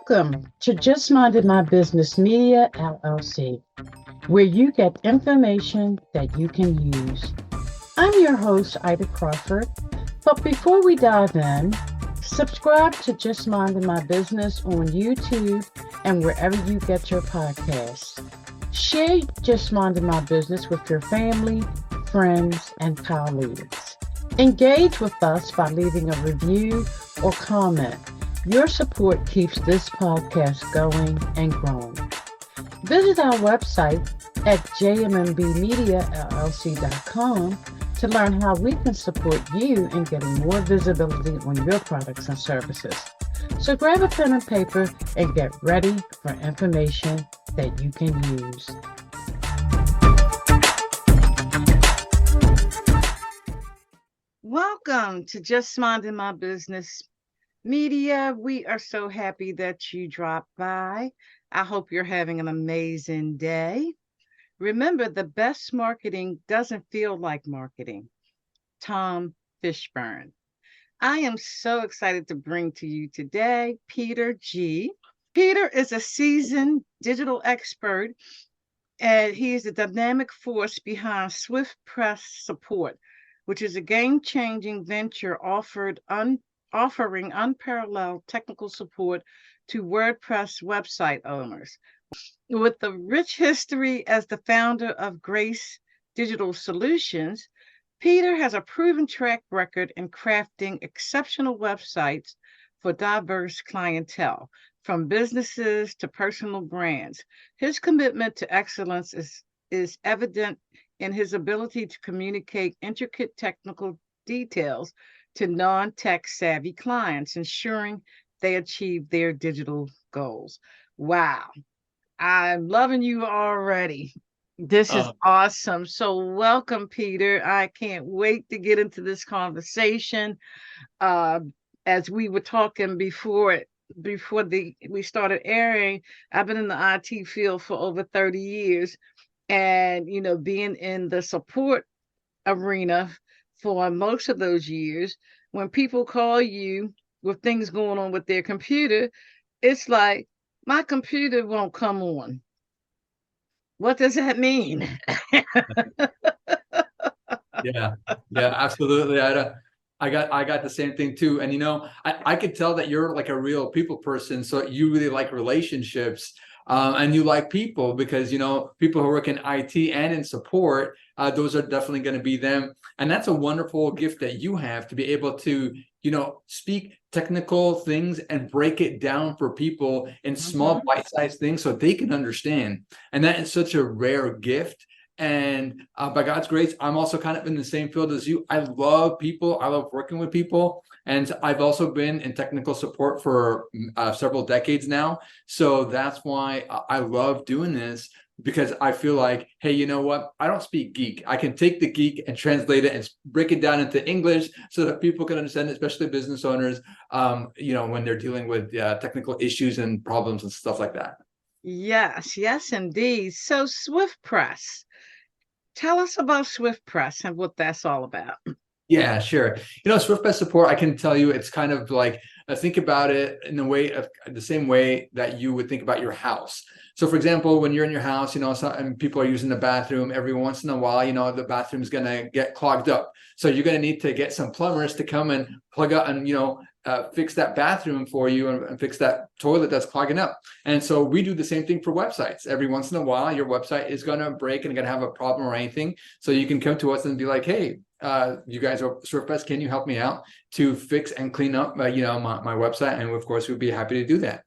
Welcome to Just Minded My Business Media LLC, where you get information that you can use. I'm your host, Ida Crawford. But before we dive in, subscribe to Just Minded My Business on YouTube and wherever you get your podcasts. Share Just Minded My Business with your family, friends, and colleagues. Engage with us by leaving a review or comment. Your support keeps this podcast going and growing. Visit our website at jmmbmediallc.com to learn how we can support you in getting more visibility on your products and services. So grab a pen and paper and get ready for information that you can use. Welcome to Just Minding My Business Media. We are so happy that you dropped by. I hope you're having an amazing day. Remember, the best marketing doesn't feel like marketing. Tom Fishburne. I am so excited to bring to you today Peter G. Peter is a seasoned digital expert, and he is a dynamic force behind SwiftPress Support, which is a game-changing venture offering unparalleled technical support to WordPress website owners. With a rich history as the founder of Grace Digital Solutions, Peter has a proven track record in crafting exceptional websites for diverse clientele, from businesses to personal brands. His commitment to excellence is evident in his ability to communicate intricate technical details to non-tech savvy clients, ensuring they achieve their digital goals. Wow, I'm loving you already. This is awesome. So welcome, Peter. I can't wait to get into this conversation. As we were talking before we started airing, I've been in the IT field for over 30 years. And, being in the support arena for most of those years, when people call you with things going on with their computer, it's like, my computer won't come on. What does that mean? Yeah, absolutely. I got the same thing too. And I could tell that you're like a real people person. So you really like relationships. And you like people because, people who work in IT and in support, those are definitely going to be them. And that's a wonderful gift that you have to be able to, speak technical things and break it down for people in small bite-sized things so they can understand. And that is such a rare gift. And by God's grace, I'm also kind of in the same field as you. I love people. I love working with people. And I've also been in technical support for several decades now. So that's why I love doing this, because I feel like, hey, you know what? I don't speak geek. I can take the geek and translate it and break it down into English so that people can understand it, especially business owners, when they're dealing with technical issues and problems and stuff like that. Yes, indeed. So SwiftPress. Tell us about SwiftPress and what that's all about. Yeah, sure. SwiftPress Support, I can tell you, it's kind of like, think about it in the same way that you would think about your house. So for example, when you're in your house, and people are using the bathroom every once in a while, the bathroom is going to get clogged up. So you're going to need to get some plumbers to come and plug up and, fix that bathroom for you and fix that toilet that's clogging up. And so we do the same thing for websites. Every once in a while, your website is going to break and going to have a problem or anything. So you can come to us and be like, hey, you guys are SwiftPress, can you help me out to fix and clean up, my website? And of course, we'd be happy to do that.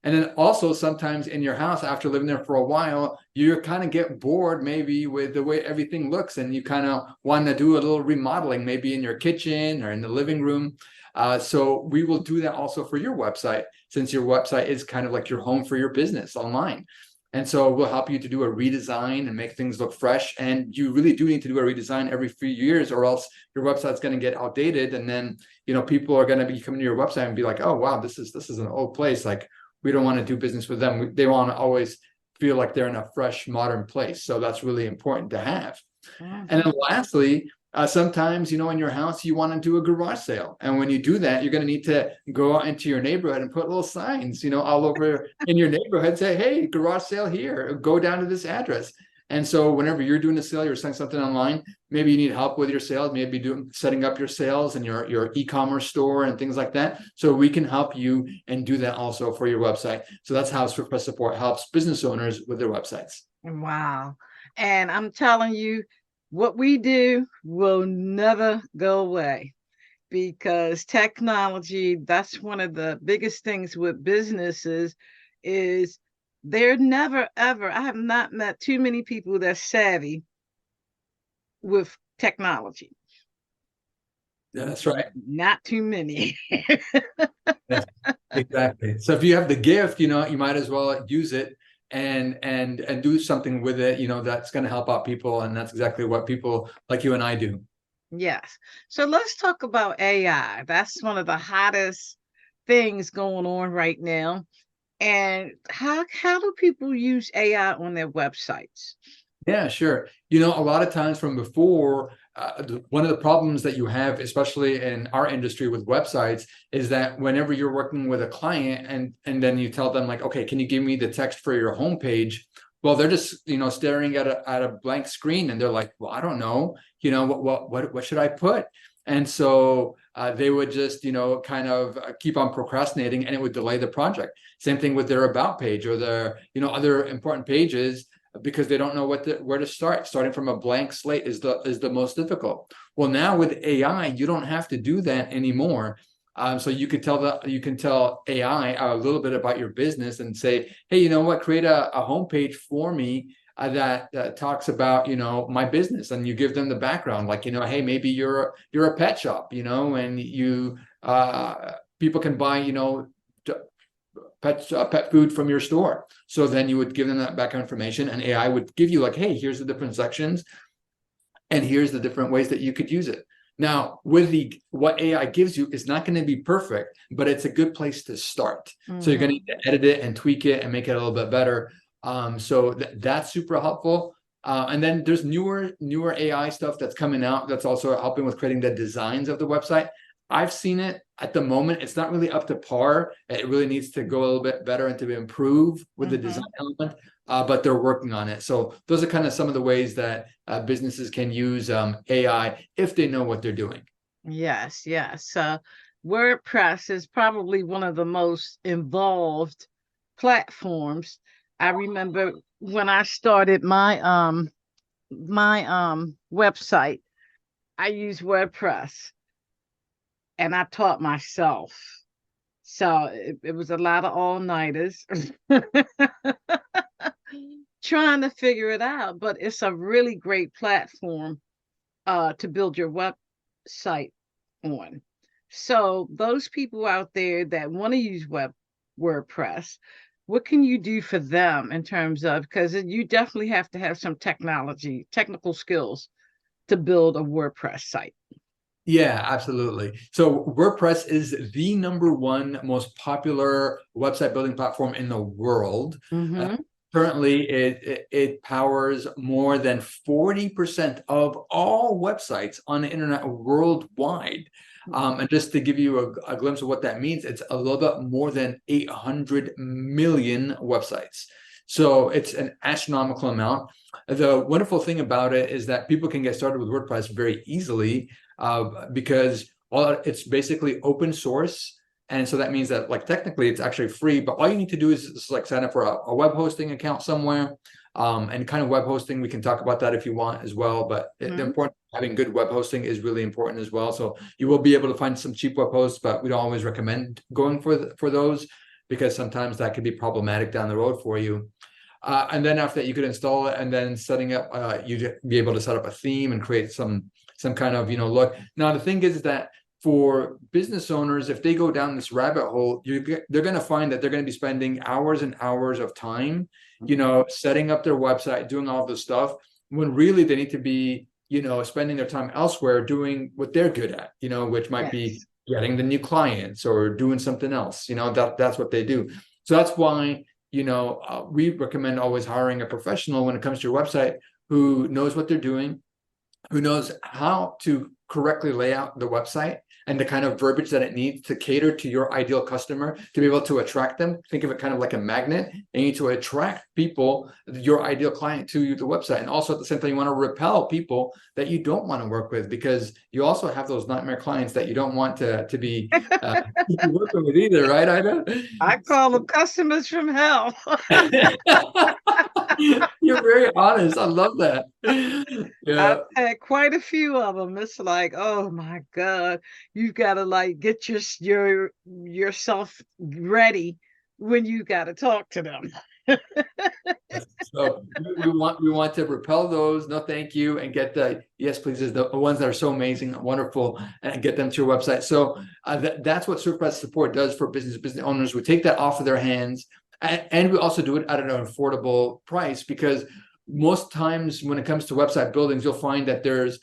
And then also sometimes in your house, after living there for a while, you kind of get bored maybe with the way everything looks, and you kind of want to do a little remodeling, maybe in your kitchen or in the living room. So we will do that also for your website, since your website is kind of like your home for your business online. And so we'll help you to do a redesign and make things look fresh. And you really do need to do a redesign every few years, or else your website's going to get outdated. And then, people are going to be coming to your website and be like, oh, wow, this is an old place. Like, we don't want to do business with them. They want to always feel like they're in a fresh, modern place. So that's really important to have. And then lastly, Sometimes, in your house, you want to do a garage sale. And when you do that, you're going to need to go out into your neighborhood and put little signs, all over in your neighborhood, say, hey, garage sale here, go down to this address. And so whenever you're doing a sale, you're selling something online, maybe you need help with your sales, maybe setting up your sales and your e-commerce store and things like that. So we can help you and do that also for your website. So that's how SwiftPress Support helps business owners with their websites. Wow. And I'm telling you, what we do will never go away, because technology, that's one of the biggest things with businesses, is they're never ever, I have not met too many people that's savvy with technology. Yeah, that's right. Not too many. Yes, exactly. So if you have the gift, you might as well use it and do something with it, that's going to help out people. And that's exactly what people like you and I do. Yes. So let's talk about AI. That's one of the hottest things going on right now. And how do people use AI on their websites? Yeah, sure. A lot of times from before, one of the problems that you have, especially in our industry with websites, is that whenever you're working with a client and then you tell them like, okay, can you give me the text for your homepage? Well, they're just, staring at a blank screen and they're like, well, I don't know, what should I put? And so they would just, kind of keep on procrastinating, and it would delay the project. Same thing with their about page or their, other important pages, because they don't know where to start. Starting from a blank slate is the most difficult. Well, now with AI, you don't have to do that anymore. So you can tell AI a little bit about your business and say, hey, you know what, create a homepage for me that talks about, my business. And you give them the background, like, hey, maybe you're a pet shop, and you people can buy, pet food from your store. So then you would give them that background information, and AI would give you like, hey, here's the different sections, and here's the different ways that you could use it. Now, what AI gives you is not going to be perfect, but it's a good place to start. Mm-hmm. So you're going to need to edit it and tweak it and make it a little bit better. So that's super helpful. And then there's newer AI stuff that's coming out that's also helping with creating the designs of the website. I've seen it at the moment. It's not really up to par. It really needs to go a little bit better and to improve with the design element, but they're working on it. So those are kind of some of the ways that businesses can use AI if they know what they're doing. Yes. WordPress is probably one of the most involved platforms. I remember when I started my website, I used WordPress. And I taught myself. So it was a lot of all-nighters trying to figure it out. But it's a really great platform to build your website on. So those people out there that want to use WordPress, what can you do for them in terms of, because you definitely have to have some technical skills to build a WordPress site. Yeah, absolutely. So WordPress is the #1 most popular website building platform in the world. Mm-hmm. Currently, it powers more than 40% of all websites on the internet worldwide. And just to give you a glimpse of what that means, it's a little bit more than 800 million websites. So it's an astronomical amount. The wonderful thing about it is that people can get started with WordPress very easily because it's basically open source. And so that means that, like, technically it's actually free, but all you need to do is like sign up for a web hosting account somewhere. And kind of web hosting, we can talk about that if you want as well. But the important, having good web hosting is really important as well. So you will be able to find some cheap web hosts, but we don't always recommend going for those, because sometimes that could be problematic down the road for you. And then after that, you could install it, and then setting up, you'd be able to set up a theme and create some kind of, look. Now, the thing is that for business owners, if they go down this rabbit hole, they're going to find that they're going to be spending hours and hours of time, setting up their website, doing all this stuff, when really they need to be, spending their time elsewhere doing what they're good at, which might be getting the new clients or doing something else. That's what they do. So that's why, we recommend always hiring a professional when it comes to your website who knows what they're doing, who knows how to correctly lay out the website and the kind of verbiage that it needs to cater to your ideal customer, to be able to attract them. Think of it kind of like a magnet, and you need to attract people, your ideal client, to the website. And also at the same time, you want to repel people that you don't want to work with, because you also have those nightmare clients that you don't want to be working with either, right, Ida? I call them customers from hell. You're very honest. I love that. Yeah. I've had quite a few of them. It's like, oh my God, you've got to like get yourself ready when you got to talk to them. So we want to repel those, no thank you, and get the yes pleases, the ones that are so amazing, wonderful, and get them to your website. So that's what SwiftPress Support does for business owners. We take that off of their hands, and we also do it at an affordable price, because most times when it comes to website buildings, you'll find that there's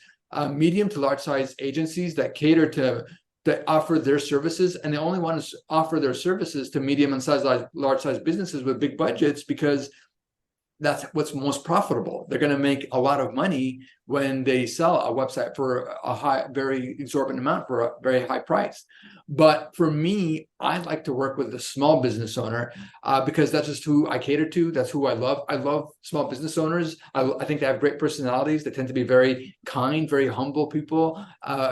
medium to large size agencies that cater to that offer their services, and they only want to offer their services to medium and large size businesses with big budgets, because that's what's most profitable. They're going to make a lot of money when they sell a website for a very exorbitant amount for a very high price. But for me, I like to work with a small business owner because that's just who I cater to. That's who I love. I love small business owners. I think they have great personalities. They tend to be very kind, very humble people,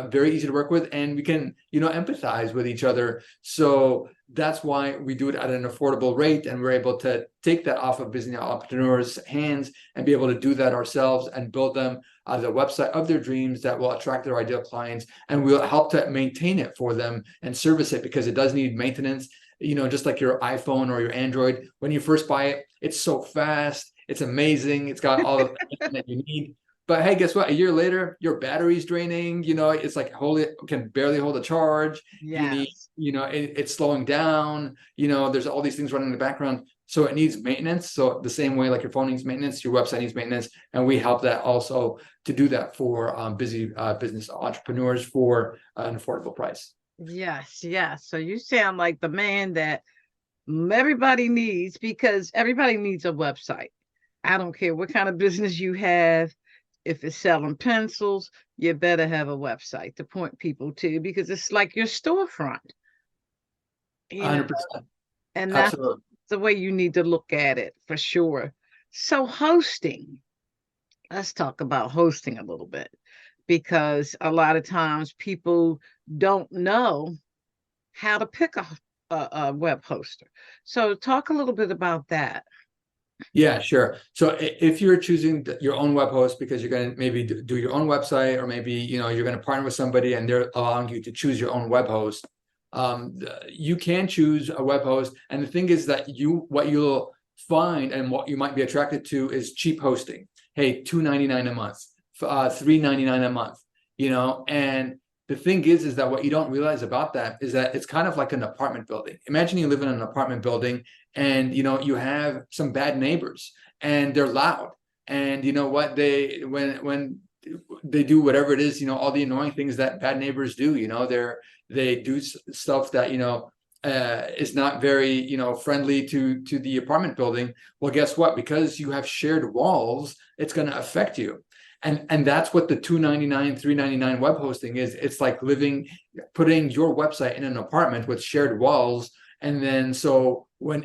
very easy to work with, and we can, empathize with each other. So that's why we do it at an affordable rate, and we're able to take that off of business entrepreneurs' hands and be able to do that ourselves and build them the website of their dreams that will attract their ideal clients, and we'll help to maintain it for them and service it, because it does need maintenance. Just like your iPhone or your Android, when you first buy it, it's so fast, it's amazing, it's got all of the that you need. But hey, guess what? A year later, your battery's draining. It's like can barely hold a charge. Yes. You need, it's slowing down. There's all these things running in the background. So it needs maintenance. So the same way like your phone needs maintenance, your website needs maintenance, and we help that also to do that for busy business entrepreneurs for an affordable price. Yes, yes. So you sound like the man that everybody needs, because everybody needs a website. I don't care what kind of business you have. If it's selling pencils, you better have a website to point people to, because it's like your storefront. 100%. And that's Absolutely. the way you need to look at it, for sure. So hosting, let's talk about hosting a little bit, because a lot of times people don't know how to pick a web hoster. So talk a little bit about that. Yeah, sure. So if you're choosing your own web host because you're going to maybe do your own website, or maybe you're going to partner with somebody and they're allowing you to choose your own web host, you can choose a web host. And the thing is that what you'll find and what you might be attracted to is cheap hosting. Hey, $2.99 a month, $3.99 a month. And the thing is that what you don't realize about that is that it's kind of like an apartment building. Imagine you live in an apartment building, and you have some bad neighbors, and they're loud, and you know what, when they do whatever it is, all the annoying things that bad neighbors do, they do stuff that is not very friendly to the apartment building. Well, guess what? Because you have shared walls, it's going to affect you. And that's what the $2.99, $3.99 web hosting is. It's like putting your website in an apartment with shared walls. And then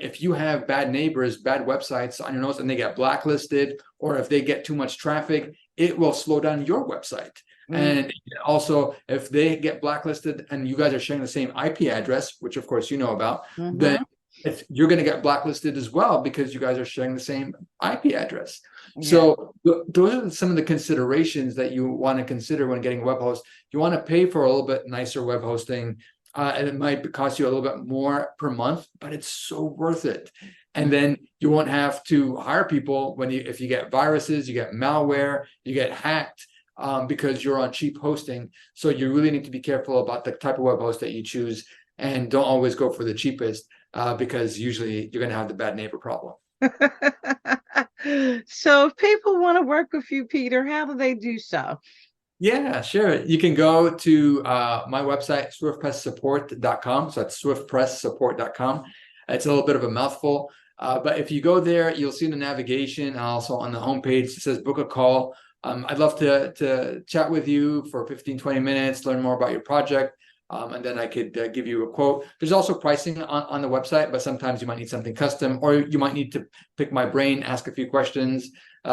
if you have bad neighbors, bad websites on your notes, and they get blacklisted, or if they get too much traffic, it will slow down your website. And also, if they get blacklisted and you guys are sharing the same IP address, which of course you know about, then you're going to get blacklisted as well, because you guys are sharing the same IP address. Yeah. So those are some of the considerations that you want to consider when getting a web host. You want to pay for a little bit nicer web hosting, and it might cost you a little bit more per month, but it's so worth it. And then you won't have to hire people if you get viruses, you get malware, you get hacked, because you're on cheap hosting. So you really need to be careful about the type of web host that you choose, and don't always go for the cheapest, because usually you're going to have the bad neighbor problem. So if people want to work with you, Peter, how do they do so? Yeah, sure. You can go to my website, SwiftPressSupport.com. So that's SwiftPressSupport.com. It's a little bit of a mouthful, but if you go there, you'll see the navigation. Also on the homepage, it says book a call. I'd love to chat with you for 15-20 minutes, learn more about your project. And then I could give you a quote. There's also pricing on the website, but sometimes you might need something custom, or you might need to pick my brain, ask a few questions.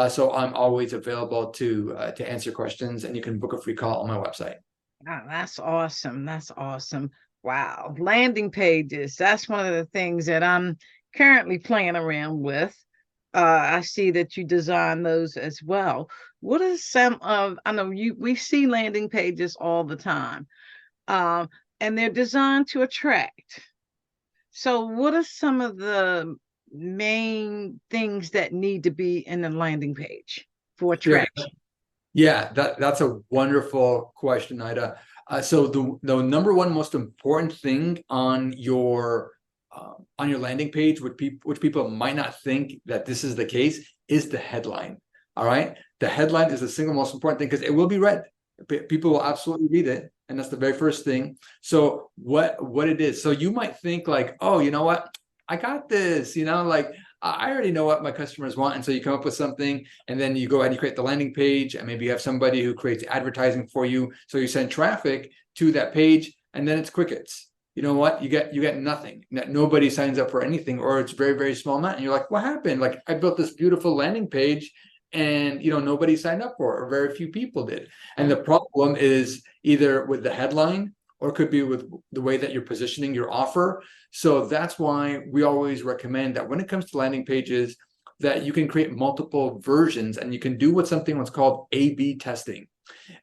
So I'm always available to answer questions, and you can book a free call on my website. Wow, that's awesome. That's awesome. Wow. Landing pages. That's one of the things that I'm currently playing around with. I see that you design those as well. What are some of, I know we see landing pages all the time, um, and they're designed to attract. So what are some of the main things that need to be in the landing page for Sure. attraction? Yeah, that's a wonderful question, Ida. So the number one most important thing on your landing page, which people might not think that this is the case, is the headline. All right, the headline is the single most important thing because it will be read. People will absolutely read it, and that's the very first thing. So what it is? So you might think like, oh, you know what? I got this. Like I already know what my customers want, and so you come up with something, and then you go ahead and you create the landing page, and maybe you have somebody who creates advertising for you. So you send traffic to that page, and then it's crickets. You know what? You get nothing. Nobody signs up for anything, or it's very, very small amount. And you're like, what happened? Like I built this beautiful landing page, and nobody signed up for it, or very few people did. And the problem is either with the headline, or it could be with the way that you're positioning your offer. So that's why we always recommend that when it comes to landing pages, that you can create multiple versions, and you can do what's called A/B testing.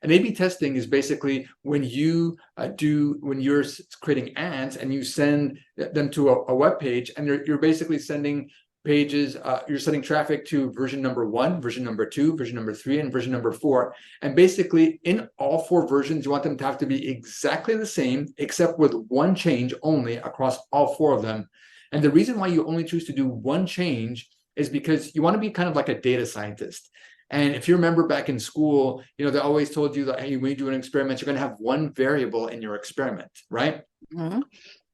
And A/B testing is basically when you're creating ads and you send them to a web page, and you're basically sending pages, you're sending traffic to version number 1, version number 2, version number 3, and version number 4. And basically in all 4 versions, you want them to have to be exactly the same, except with one change only across all 4 of them. And the reason why you only choose to do one change is because you want to be kind of like a data scientist. And if you remember back in school, they always told you that, hey, when you do an experiment, you're going to have one variable in your experiment, right? Mm-hmm.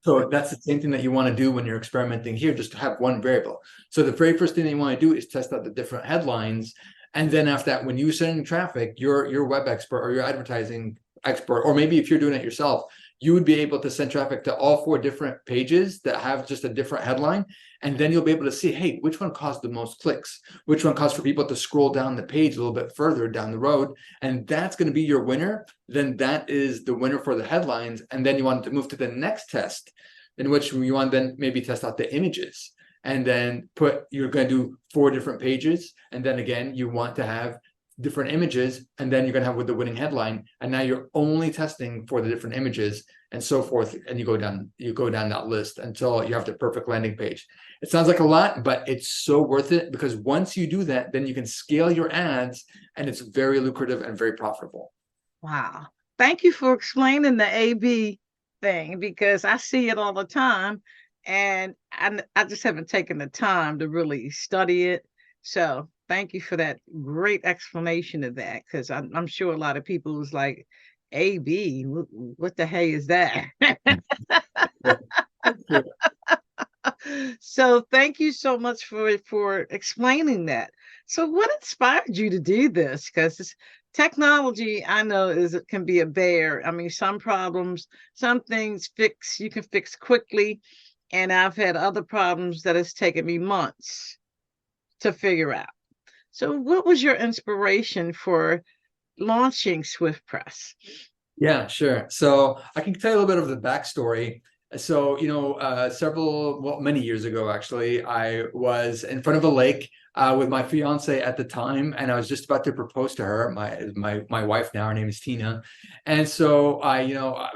So that's the same thing that you want to do when you're experimenting here, just to have one variable. So the very first thing that you want to do is test out the different headlines. And then after that, when you're sending traffic, your web expert or your advertising expert, or maybe if you're doing it yourself, you would be able to send traffic to all 4 different pages that have just a different headline. And then you'll be able to see, hey, which one caused the most clicks? Which one caused for people to scroll down the page a little bit further down the road? And that's going to be your winner. Then that is the winner for the headlines. And then you want to move to the next test, in which you want to then maybe test out the images. And then you're going to do 4 different pages. And then again, you want to have different images, and then you're going to have with the winning headline, and now you're only testing for the different images and so forth, and you go down that list until you have the perfect landing page. It sounds like a lot, but it's so worth it, because once you do that, then you can scale your ads, and it's very lucrative and very profitable. Wow. Thank you for explaining the A/B thing, because I see it all the time, and I just haven't taken the time to really study it. So thank you for that great explanation of that, because I'm sure a lot of people was like, A/B, what the hey is that? So thank you so much for explaining that. So what inspired you to do this? Because technology, I know, it can be a bear. I mean, some problems, some things you can fix quickly, and I've had other problems that has taken me months to figure out. So what was your inspiration for launching SwiftPress? Yeah, sure. So I can tell you a little bit of the backstory. So, many years ago, actually, I was in front of a lake with my fiance at the time, and I was just about to propose to her, my wife now. Her name is Tina. And so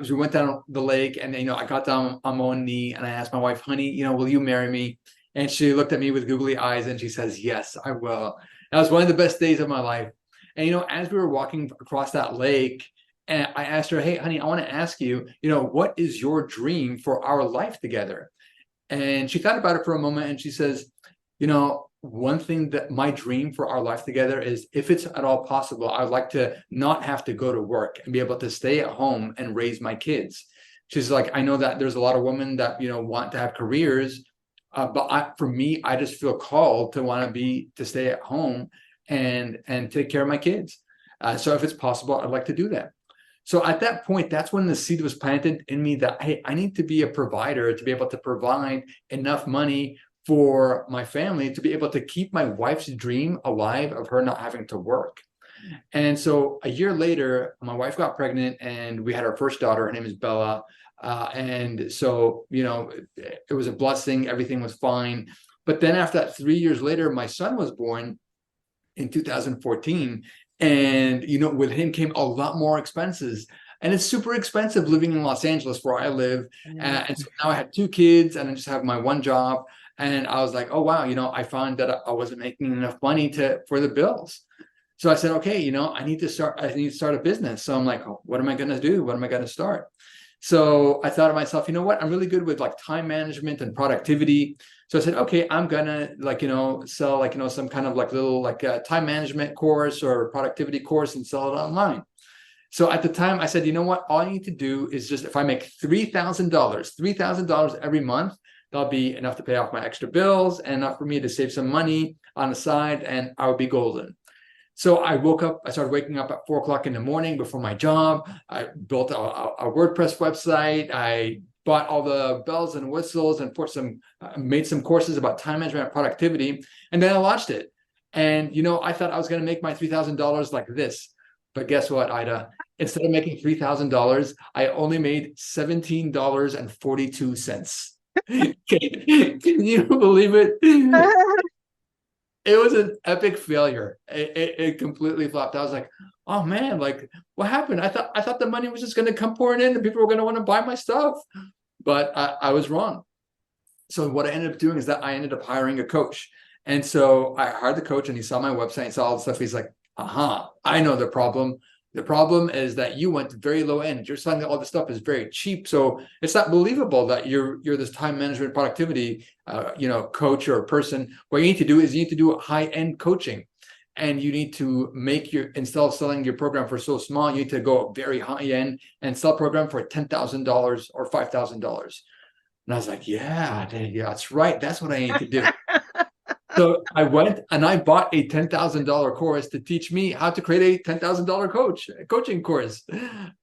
we went down the lake, and I got down on one knee, and I asked my wife, honey, will you marry me? And she looked at me with googly eyes, and she says, yes, I will. That was one of the best days of my life. And as we were walking across that lake, and I asked her, hey, honey, I want to ask you, what is your dream for our life together? And she thought about it for a moment, and she says, one thing that my dream for our life together is, if it's at all possible, I'd like to not have to go to work and be able to stay at home and raise my kids. She's like, I know that there's a lot of women that, want to have careers, but for me, I just feel called to want to stay at home and take care of my kids. So if it's possible, I'd like to do that. So at that point, that's when the seed was planted in me that, hey, I need to be a provider to be able to provide enough money for my family to be able to keep my wife's dream alive of her not having to work. And so a year later, my wife got pregnant and we had our first daughter. Her name is Bella. And so, it was a blessing. Everything was fine. But then after that, 3 years later, my son was born in 2014. And, with him came a lot more expenses. And it's super expensive living in Los Angeles where I live. And so now I had 2 kids and I just have my one job. And I was like, oh, wow, I found that I wasn't making enough money for the bills. So I said, okay, I need to start a business. So I'm like, oh, what am I going to do? What am I going to start? So I thought to myself, you know what? I'm really good with like time management and productivity. So I said, okay, I'm gonna sell some kind of like little time management course or productivity course and sell it online. So at the time I said, you know what? All I need to do is just, if I make $3,000 every month, that'll be enough to pay off my extra bills and enough for me to save some money on the side, and I would be golden. So I started waking up at 4 o'clock in the morning before my job. I built a WordPress website. I bought all the bells and whistles and made some courses about time management and productivity. And then I launched it. And, I thought I was going to make my $3,000 like this. But guess what, Ida? Instead of making $3,000, I only made $17.42. Can you believe it? It was an epic failure. It completely flopped. I was like, oh man, like what happened? I thought the money was just going to come pouring in and people were going to want to buy my stuff, but I was wrong. So what I ended up doing is that I ended up hiring a coach. And so I hired the coach and he saw my website and saw all the stuff. He's like, I know the problem. The problem is that you went very low end. You're selling all this stuff is very cheap. So it's not believable that you're this time management productivity, coach or person. What you need to do is you need to do high end coaching, and you need to instead of selling your program for so small, you need to go very high end and sell a program for $10,000 or $5,000. And I was like, yeah, that's right. That's what I need to do. So I went and I bought a $10,000 course to teach me how to create a $10,000 coaching course.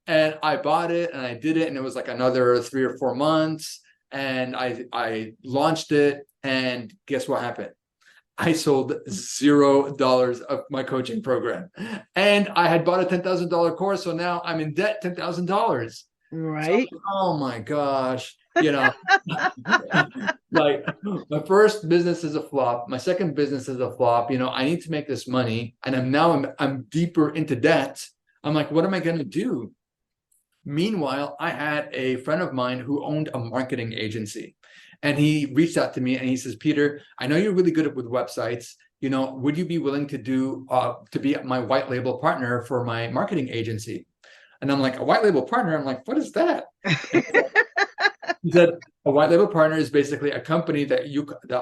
And I bought it and I did it. And it was like another 3 or 4 months. And I launched it. And guess what happened? I sold $0 of my coaching program. And I had bought a $10,000 course. So now I'm in debt $10,000. Right. So, oh my gosh. Like my first business is a flop. My second business is a flop. I need to make this money, and I'm deeper into debt. I'm like, what am I going to do? Meanwhile, I had a friend of mine who owned a marketing agency, and he reached out to me and he says, Peter, I know you're really good with websites. Would you be willing to be my white label partner for my marketing agency? And I'm like, a white label partner? I'm like, what is that? He said, a white label partner is basically a company that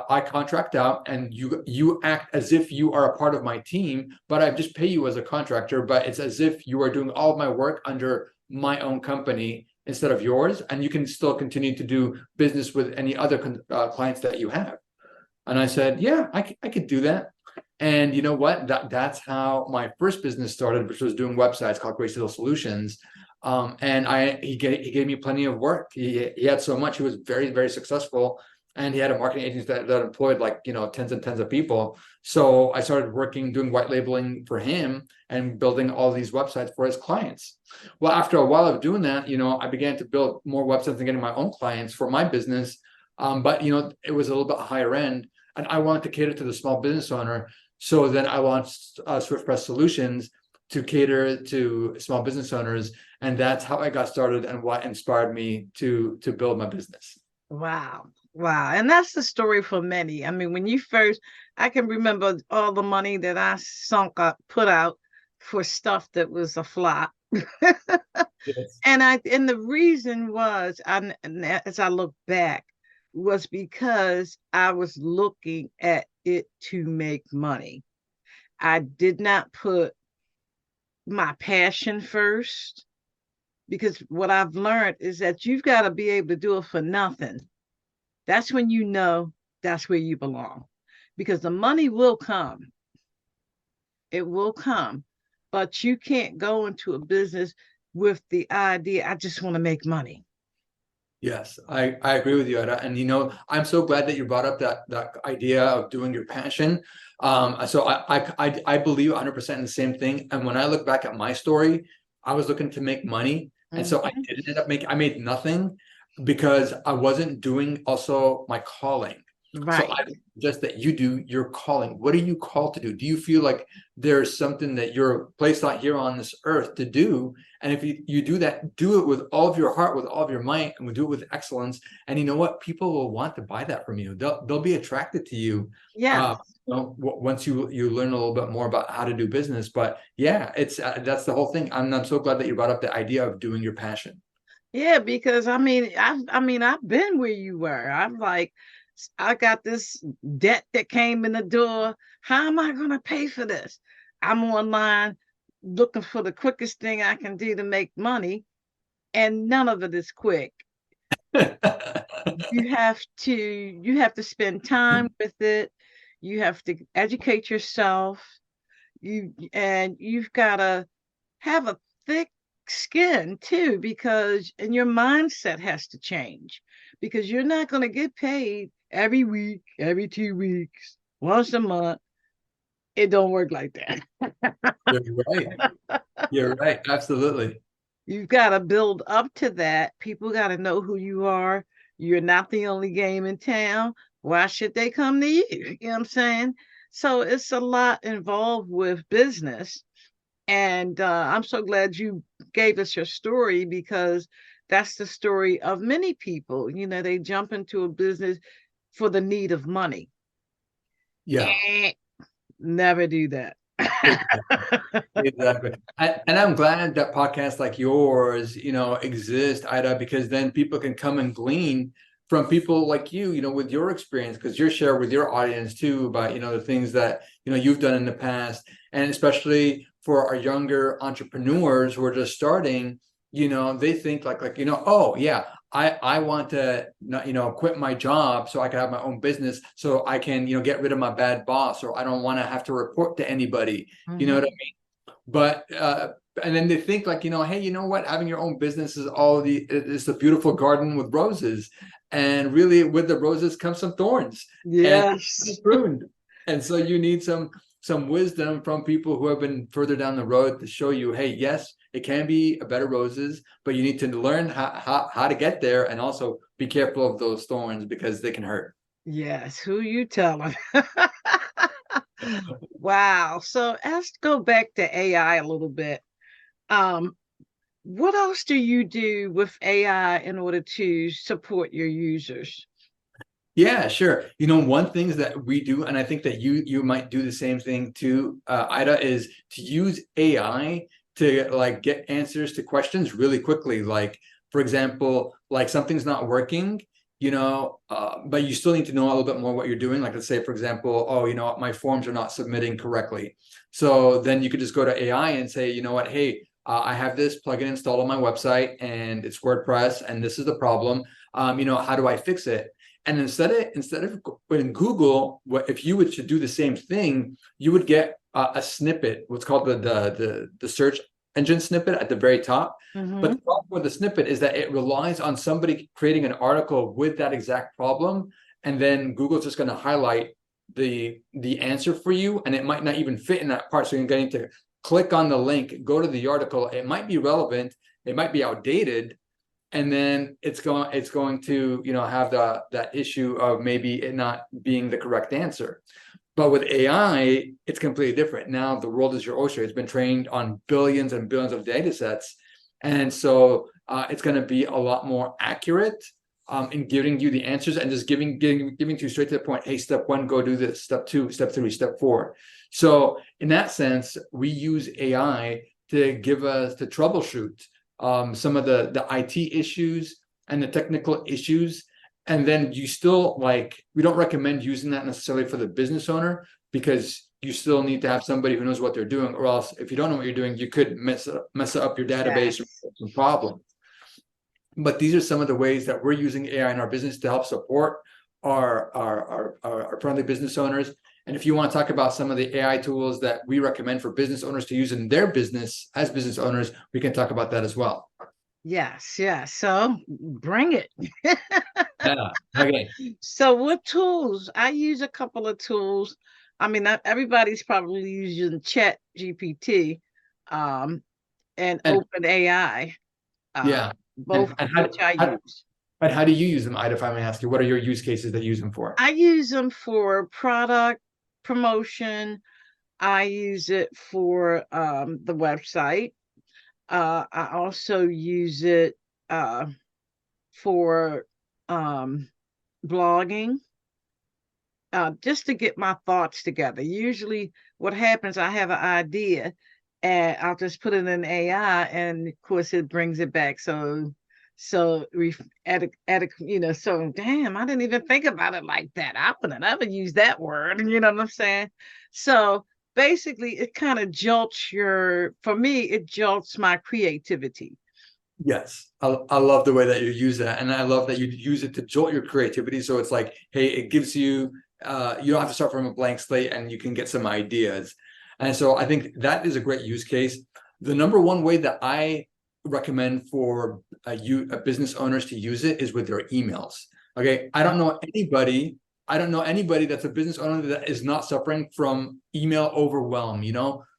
I contract out, and you act as if you are a part of my team, but I just pay you as a contractor, but it's as if you are doing all of my work under my own company instead of yours, and you can still continue to do business with any other clients that you have. And I said, yeah, I could do that. And you know what? That's how my first business started, which was doing websites called Grace Digital Solutions. And he gave me plenty of work. He had so much. He was very, very successful, and he had a marketing agency that employed tens and tens of people. So I started doing white labeling for him and building all these websites for his clients. Well, after a while of doing that, I began to build more websites and getting my own clients for my business. But it was a little bit higher end, and I wanted to cater to the small business owner. So then I launched SwiftPress Solutions to cater to small business owners. And that's how I got started and what inspired me to build my business. Wow. Wow. And that's the story for many. I mean, I can remember all the money that I put out for stuff that was a flop. Yes. And the reason was, as I look back, was because I was looking at it to make money. I did not put my passion first, because what I've learned is that you've got to be able to do it for nothing. That's when that's where you belong, because the money will come. It will come. but you can't go into a business with the idea, I just want to make money. Yes, I agree with you, Ida. And I'm so glad that you brought up that idea of doing your passion. So I believe 100% in the same thing. And when I look back at my story, I was looking to make money, and so I didn't end up I made nothing because I wasn't doing also my calling. So Right. I suggest that you do your calling. What are you called to do? Do you feel like there's something that you're placed out here on this earth to do? And if you do that, do it with all of your heart, with all of your might, and we do it with excellence. And you know what? People will want to buy that from you. They'll be attracted to you. Yeah. Once you learn a little bit more about how to do business. But yeah, it's that's the whole thing. I'm so glad that you brought up the idea of doing your passion. Yeah, because I've been where you were. I'm like, I got this debt that came in the door. How am I going to pay for this? I'm online looking for the quickest thing I can do to make money, and none of it is quick. You have to spend time with it. You have to educate yourself. You've got to have a thick skin too, because and your mindset has to change, because you're not going to get paid every week, every 2 weeks, once a month. It don't work like that. You're right. You're right. Absolutely. You've got to build up to that. People got to know who you are. You're not the only game in town. Why should they come to you? You know what I'm saying? So it's a lot involved with business. And I'm so glad you gave us your story, because that's the story of many people. They jump into a business for the need of money. Yeah. Never do that. Exactly. And I'm glad that podcasts like yours, exist, Ida, because then people can come and glean from people like you, with your experience, because you're sharing with your audience too about, the things that, you've done in the past. And especially for our younger entrepreneurs who are just starting, they think oh yeah, I want to not, quit my job so I can have my own business, so I can, get rid of my bad boss, or I don't want to have to report to anybody. You know what I mean? But and then they think hey, you know what? Having your own business is it's a beautiful garden with roses, and really with the roses come some thorns and Yes. pruned. And so you need some wisdom from people who have been further down the road to show you, hey, yes, it can be a bed of roses, but you need to learn how to get there, and also be careful of those thorns because they can hurt. Yes. Who you telling? Wow. So let's go back to AI a little bit. Um, what else do you do with AI in order to support your users? Yeah, sure. One thing that we do, and I think that you might do the same thing too, Ida, is to use AI to get answers to questions really quickly. Like, for example, like something's not working, but you still need to know a little bit more what you're doing. Like, let's say, for example, oh, my forms are not submitting correctly. So then you could just go to AI and say, you know what, hey, I have this plugin installed on my website and it's WordPress, and this is the problem. How do I fix it? And instead of in Google, if you would should do the same thing, you would get a snippet, what's called the search engine snippet at the very top. But Mm-hmm. the problem with the snippet is that it relies on somebody creating an article with that exact problem, and then Google's just going to highlight the answer for you, and it might not even fit in that part. So you're going to click on the link, go to the article. It might be relevant, it might be outdated, and then it's going to have that issue of maybe it not being the correct answer. But with AI, it's completely different. Now the world is your oyster. It's been trained on billions and billions of data sets, and so it's going to be a lot more accurate in giving you the answers, and just giving to you straight to the point. Hey, step one, go do this. Step two, step three, step four. So in that sense, we use AI to give us to troubleshoot some of the IT issues and the technical issues. And then you still we don't recommend using that necessarily for the business owner, because you still need to have somebody who knows what they're doing, or else if you don't know what you're doing, you could mess up your database, or Yes. some problems. But these are some of the ways that we're using AI in our business to help support our friendly business owners. And if you want to talk about some of the AI tools that we recommend for business owners to use in their business as business owners, we can talk about that as well. Yes, yes. So bring it. Yeah. Okay. So what tools? I use a couple of tools. I mean, not everybody's probably using Chat GPT, and And OpenAI, uh, yeah. both of And which I use. how do you use them, Ida, if I may ask you? What are your use cases that you use them for? I use them for product promotion. I use it for the website. I also use it uh, for blogging, just to get my thoughts together. Usually, what happens, I have an idea and I'll just put it in AI, and of course, it brings it back. So we so damn, I didn't even think about it like that. I wouldn't ever use that word. You know what I'm saying? So basically, it kind of for me, it jolts my creativity. Yes, I love the way that you use that, and I love that you use it to jolt your creativity. So it's like, hey, it gives you you don't have to start from a blank slate, and you can get some ideas. And so I think that is a great use case. The number one way that I recommend for business owners to use it is with their emails. Okay, I don't know anybody that's a business owner that is not suffering from email overwhelm.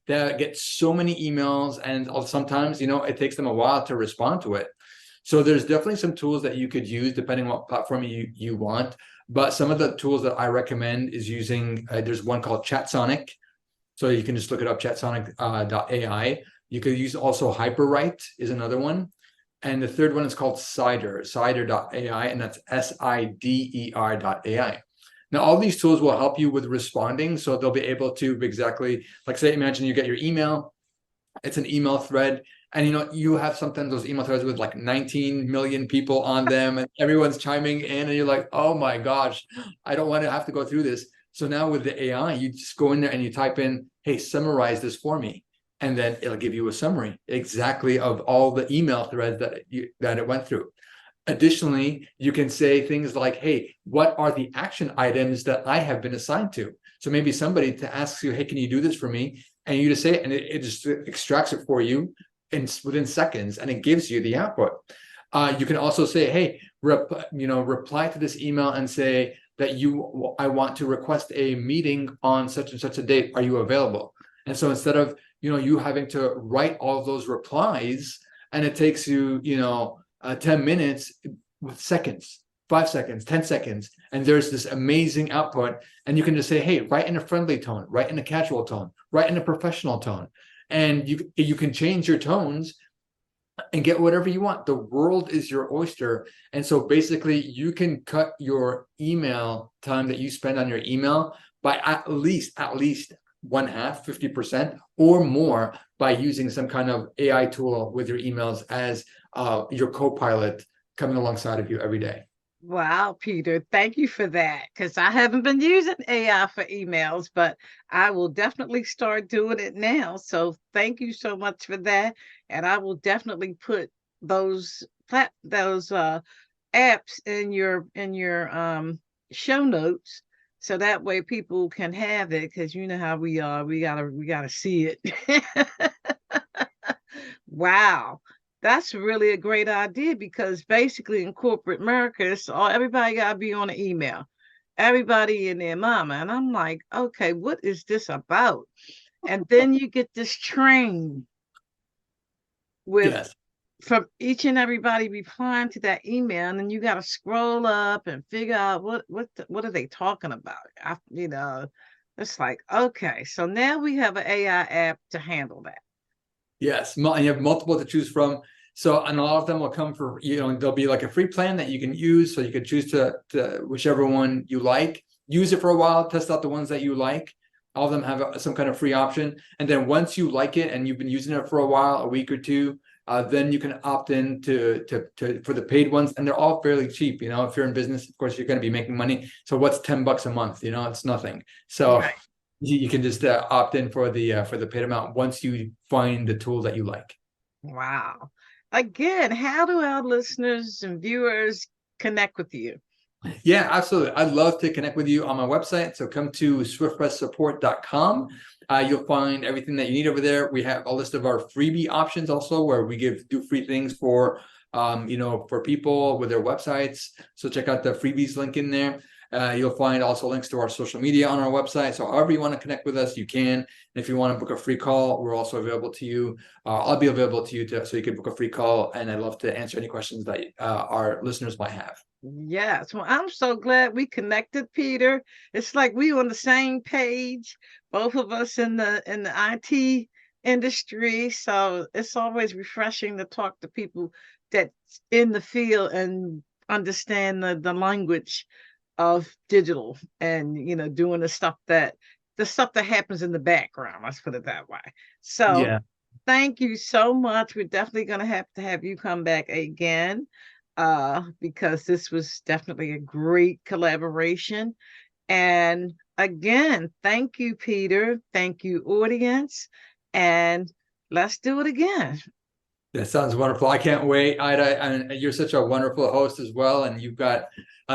That get so many emails, and sometimes it takes them a while to respond to it. So there's definitely some tools that you could use depending on what platform you want. But some of the tools that I recommend is using there's one called ChatSonic. So you can just look it up, chatsonic.ai. You could use also Hyperwrite is another one. And the third one is called cider.ai, and that's SIDER.ai. Now, all these tools will help you with responding. So they'll be able to exactly, like, say, imagine you get your email, it's an email thread, and you have sometimes those email threads with like 19 million people on them, and everyone's chiming in, and you're like, oh my gosh, I don't want to have to go through this. So now with the AI, you just go in there and you type in, hey, summarize this for me. And then it'll give you a summary exactly of all the email threads that it went through. Additionally, you can say things like, hey, what are the action items that I have been assigned to? So maybe somebody to ask you, hey, can you do this for me? And you just say it, and it just extracts it for you within seconds, and it gives you the output. You can also say, hey, reply to this email and say that I want to request a meeting on such and such a date. Are you available? And so instead of you having to write all of those replies, and it takes you 10 minutes, with seconds, 5 seconds, 10 seconds, and there's this amazing output. And you can just say, hey, write in a friendly tone, write in a casual tone, write in a professional tone. And you can change your tones and get whatever you want. The world is your oyster. And so basically you can cut your email time that you spend on your email by at least 50% or more by using some kind of AI tool with your emails as your co-pilot coming alongside of you every day. Wow, Peter, thank you for that, because I haven't been using AI for emails, but I will definitely start doing it now. So thank you so much for that. And I will definitely put those apps in your show notes, so that way people can have it, because you know how we are. We gotta see it. Wow. That's really a great idea, because basically in corporate America, everybody got to be on an email. Everybody and their mama. And I'm like, okay, what is this about? And then you get this train with Yes. from each and everybody replying to that email, and then you got to scroll up and figure out what are they talking about. It's like, okay, so now we have an AI app to handle that. Yes, and you have multiple to choose from. So, and a lot of them will come for, there'll be like a free plan that you can use. So you can choose to whichever one you like, use it for a while, test out the ones that you like. All of them have some kind of free option. And then once you like it and you've been using it for a while, a week or two, then you can opt in for the paid ones. And they're all fairly cheap. If you're in business, of course, you're going to be making money. So what's $10 a month? It's nothing. So Right. you can just opt in for the paid amount once you find the tool that you like. Wow. Again, how do our listeners and viewers connect with you? Yeah, absolutely. I'd love to connect with you on my website. So come to SwiftPressSupport.com. You'll find everything that you need over there. We have a list of our freebie options also, where we do free things for for people with their websites. So check out the freebies link in there. You'll find also links to our social media on our website. So however you want to connect with us, you can. And if you want to book a free call, we're also available to you. I'll be available to you so you can book a free call. And I'd love to answer any questions that our listeners might have. Yes, well, I'm so glad we connected, Peter. It's like we on the same page, both of us in the IT industry. So it's always refreshing to talk to people that's in the field and understand the language of digital, and doing the stuff that happens in the background. Let's put it that way. So Yeah. thank you so much. We're definitely going to have you come back again, because this was definitely a great collaboration. And again, thank you, Peter. Thank you, audience. And let's do it again. That sounds wonderful. I can't wait, Ida. And you're such a wonderful host as well. And you've got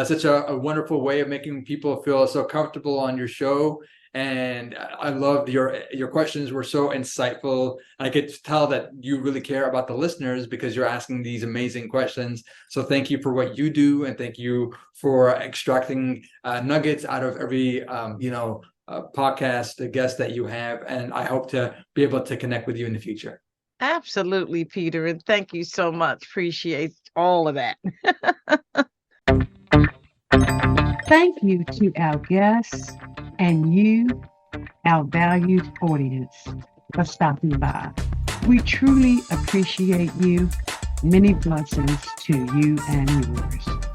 such a wonderful way of making people feel so comfortable on your show. And I loved your questions were so insightful. I could tell that you really care about the listeners because you're asking these amazing questions. So thank you for what you do, and thank you for extracting nuggets out of every podcast guest that you have. And I hope to be able to connect with you in the future. Absolutely, Peter. And thank you so much. Appreciate all of that. Thank you to our guests and you, our valued audience, for stopping by. We truly appreciate you. Many blessings to you and yours.